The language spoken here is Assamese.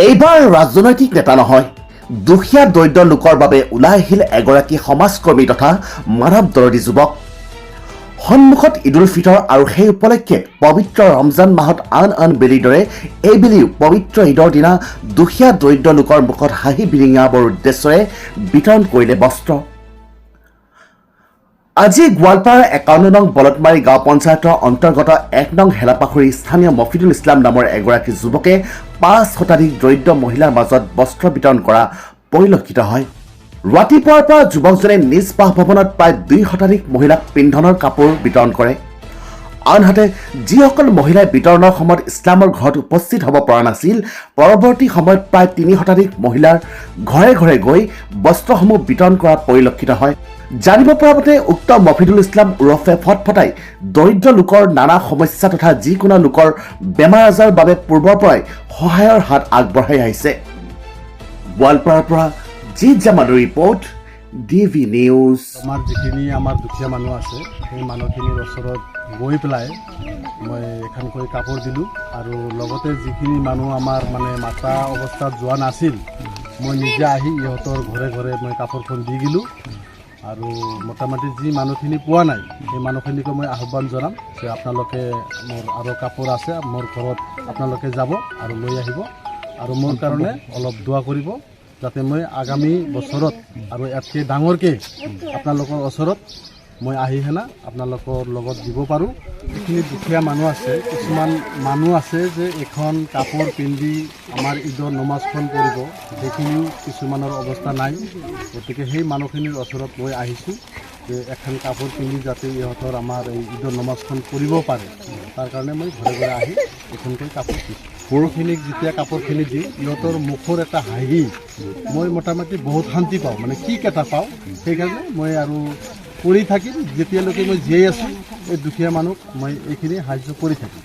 এইবাৰ ৰাজনৈতিক নেতা নহয়, দুখীয়া দৰিদ্ৰ লোকৰ বাবে ওলাই আহিল এগৰাকী সমাজকৰ্মী তথা মানৱ দৰদী যুৱক। সন্মুখত ঈদ উল ফিতৰ আৰু সেই উপলক্ষে পবিত্ৰ ৰমজান মাহত আন বেলিৰ দৰে এইবেলিও পবিত্ৰ ঈদৰ দিনা দুখীয়া দৰিদ্ৰ লোকৰ মুখত হাঁহি বিৰিঙাবৰ উদ্দেশ্যৰে বিতৰণ কৰিলে বস্ত্ৰ। আজি গোৱালপাৰাৰ 51 নং বলতমাৰী গাঁও পঞ্চায়তৰ অন্তৰ্গত 1 নং হেলাপাখুৰী স্থানীয় মফিদুল ইছলাম নামৰ এগৰাকী যুৱকে 5 শতাধিক দৰিদ্ৰ মহিলাৰ মাজত বস্ত্ৰ বিতৰণ কৰা পৰিলক্ষিত হয়। ৰাতিপুৱাৰ পৰা যুৱকজনে নিজ বাসভৱনত প্ৰায় 2 শতাধিক মহিলাক পিন্ধনৰ কাপোৰ বিতৰণ কৰে। আনহাতে যিসকল মহিলাই বিতৰণৰ সময়ত ইছলামৰ ঘৰত উপস্থিত হ'ব পৰা নাছিল, পৰৱৰ্তী সময়ত প্ৰায় 3 শতাধিক মহিলাৰ ঘৰে ঘৰে গৈ বস্ত্ৰসমূহ বিতৰণ কৰা পৰিলক্ষিত হয়। জানিব পৰা মতে উক্ত মফিদুল ইছলাম ওৰফে ফটফটাই দৰিদ্ৰ লোকৰ নানা সমস্যা তথা যিকোনো লোকৰ বেমাৰ আজাৰৰ বাবে পূৰ্বৰ পৰাই সহায়ৰ হাত আগবঢ়াই আহিছে। গোৱালপাৰাৰ পৰা জিৎ জামানৰ ৰিপৰ্ট, DV নিউজ। আমাৰ যিখিনি দুখীয়া মানুহ আছে সেই মানুহখিনিৰ ওচৰত গৈ পেলাই মই এখনকৈ কাপোৰ দিলোঁ আৰু লগতে যিখিনি মানুহ আমাৰ মাতা অৱস্থাত যোৱা নাছিল, মই নিজে আহি ইহঁতৰ ঘৰে ঘৰে মই কাপোৰখন দি দিলোঁ আৰু মোটামুটি যি মানুহখিনি পোৱা নাই সেই মানুহখিনিকো মই আহ্বান জনাম যে আপোনালোকে মোৰ আৰু কাপোৰ আছে, মোৰ ঘৰত আপোনালোকে যাব আৰু লৈ আহিব আৰু মোৰ কাৰণে অলপ দোৱা কৰিব যাতে মই আগামী বছৰত আৰু ইয়াতকৈ ডাঙৰকৈ আপোনালোকৰ ওচৰত মই আহি হেনা আপোনালোকৰ লগত দিব পাৰোঁ। যিখিনি দুখীয়া মানুহ আছে, কিছুমান মানুহ আছে যে এখন কাপোৰ পিন্ধি আমাৰ ঈদৰ নমাজখন পঢ়িব, সেইখিনিও কিছুমানৰ অৱস্থা নাই। গতিকে সেই মানুহখিনিৰ ওচৰত মই আহিছোঁ যে এখন কাপোৰ পিন্ধি যাতে ইহঁতৰ আমাৰ এই ঈদৰ নমাজখন পঢ়িব পাৰে, তাৰ কাৰণে মই ঘৰে ঘৰে আহি এখনকৈ কাপোৰ দিছোঁ। সৰুখিনিক যেতিয়া কাপোৰখিনি দিওঁ, ইহঁতৰ মুখৰ এটা হাঁহি মই মোটামুটি বহুত শান্তি পাওঁ, কিক এটা পাওঁ। সেইকাৰণে মই আৰু কৰি থাকিম, যেতিয়ালৈকে মই জীয়াই আছোঁ এই দুখীয়া মানুহক মই এইখিনি সাহায্য কৰি থাকিম।